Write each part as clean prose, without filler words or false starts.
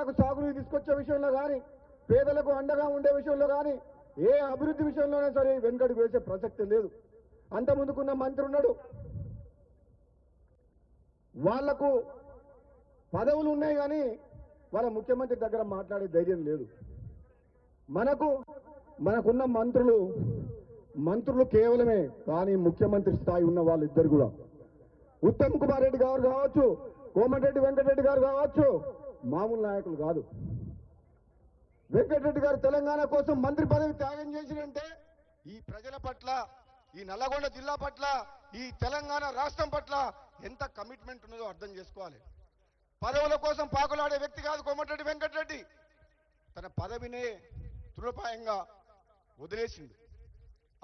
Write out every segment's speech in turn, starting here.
తెలంగాణకు సాగునీరు తీసుకొచ్చే విషయంలో కానీ పేదలకు అండగా ఉండే విషయంలో కానీ ఏ అభివృద్ధి విషయంలోనే సరే వెనుకడుగు వేసే ప్రసక్తి లేదు. అంత ముందుకున్న మంత్రి ఉన్నాడు, వాళ్లకు పదవులు ఉన్నాయి కానీ వాళ్ళ ముఖ్యమంత్రి దగ్గర మాట్లాడే ధైర్యం లేదు. మనకున్న మంత్రులు కేవలమే, కానీ ముఖ్యమంత్రి స్థాయి ఉన్న వాళ్ళిద్దరు కూడా ఉత్తమ్ కుమార్ రెడ్డి గారు కావచ్చు, కోమటిరెడ్డి వెంకటరెడ్డి గారు కావచ్చు, మామూలు నాయకులు కాదు. వెంకటరెడ్డి గారు తెలంగాణ కోసం మంత్రి పదవి త్యాగం చేసినంటే ఈ ప్రజల పట్ల, ఈ నల్లగొండ జిల్లా పట్ల, ఈ తెలంగాణ రాష్ట్రం పట్ల ఎంత కమిట్మెంట్ ఉన్నదో అర్థం చేసుకోవాలి. పదవుల కోసం పాకులాడే వ్యక్తి కాదు కోమటిరెడ్డి వెంకటరెడ్డి. తన పదవినే తృణప్రాయంగా వదిలేసిండు.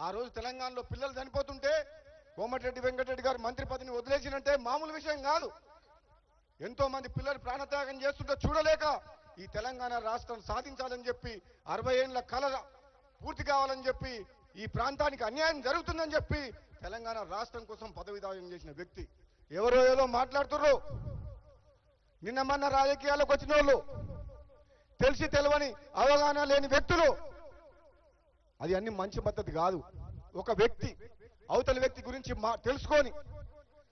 ఆ రోజు తెలంగాణలో పిల్లలు చనిపోతుంటే కోమటిరెడ్డి వెంకటరెడ్డి గారు మంత్రి పదవిని వదిలేసినంటే మామూలు విషయం కాదు. ఎంతో మంది పిల్లలు ప్రాణత్యాగం చేస్తుంటే చూడలేక ఈ తెలంగాణ రాష్ట్రం సాధించాలని చెప్పి 60 ఏళ్ల కల పూర్తి కావాలని చెప్పి ఈ ప్రాంతానికి అన్యాయం జరుగుతుందని చెప్పి తెలంగాణ రాష్ట్రం కోసం పదవి త్యాగం చేసిన వ్యక్తి. ఎవరో ఏదో మాట్లాడుతుర్రు. నిన్న మొన్న రాజకీయాలకు వచ్చిన వాళ్ళు, తెలిసి తెలవని అవగాహన లేని వ్యక్తులు, అది అన్ని మంచి పద్ధతి కాదు. ఒక వ్యక్తి అవతల వ్యక్తి గురించి తెలుసుకొని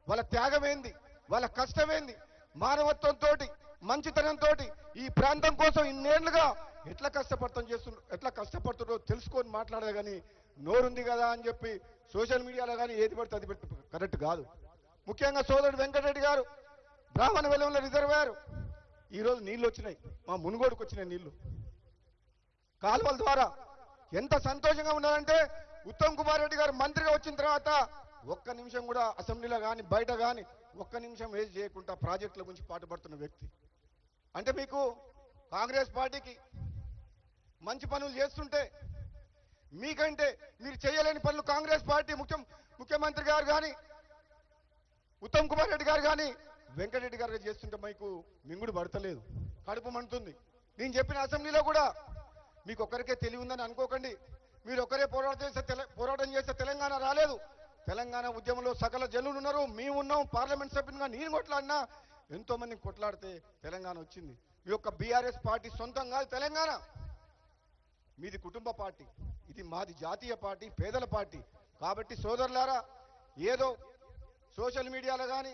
వాళ్ళ త్యాగమేంది, వాళ్ళ కష్టమేంది, మానవత్వంతో మంచితనంతో ఈ ప్రాంతం కోసం ఇన్నేళ్లుగా ఎట్లా కష్టపడుతుందో తెలుసుకొని మాట్లాడదు. కానీ నోరుంది కదా అని చెప్పి సోషల్ మీడియాలో కానీ ఏది పడితే అది కరెక్ట్ కాదు. ముఖ్యంగా సోదరుడు వెంకటరెడ్డి గారు బ్రాహ్మణ వెలంలో రిజర్వాయర్ ఈరోజు నీళ్లు వచ్చినాయి, మా మునుగోడుకు వచ్చినాయి నీళ్లు కాలువల ద్వారా. ఎంత సంతోషంగా ఉన్నారంటే ఉత్తమ్ కుమార్ రెడ్డి గారు మంత్రిగా వచ్చిన తర్వాత ఒక్క నిమిషం కూడా అసెంబ్లీలో కానీ బయట కానీ ఒక్క నిమిషం వేస్ట్ చేయకుండా ప్రాజెక్టుల గురించి పాటుపడుతున్న వ్యక్తి. అంటే మీకు కాంగ్రెస్ పార్టీకి మంచి పనులు చేస్తుంటే మీకంటే మీరు చేయలేని పనులు కాంగ్రెస్ పార్టీ ముఖ్యమంత్రి గారు కానీ ఉత్తమ్ కుమార్ రెడ్డి గారు కానీ వెంకటరెడ్డి గారు చేస్తుంటే మీకు మింగుడు పడతలేదు, కడుపు మండుతుంది. నేను చెప్పిన అసెంబ్లీలో కూడా మీకు ఒక్కరికే తెలివి ఉందని అనుకోకండి. మీరు ఒక్కరే పోరాటం చేస్తే తెలంగాణ రాలేదు. తెలంగాణ ఉద్యమంలో సకల జనులు ఉన్నారు, మేమున్నాం. పార్లమెంట్ సభ్యునిగా నేను కొట్లాడినా ఎంతో మందిని కొట్లాడితే తెలంగాణ వచ్చింది. మీ యొక్క బీఆర్ఎస్ పార్టీ సొంతం కాదు తెలంగాణ, మీది కుటుంబ పార్టీ, ఇది మాది జాతీయ పార్టీ, పేదల పార్టీ. కాబట్టి సోదరులారా, ఏదో సోషల్ మీడియాలో కానీ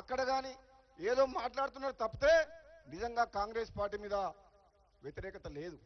అక్కడ కానీ ఏదో మాట్లాడుతున్నారు తప్పితే నిజంగా కాంగ్రెస్ పార్టీ మీద వ్యతిరేకత లేదు.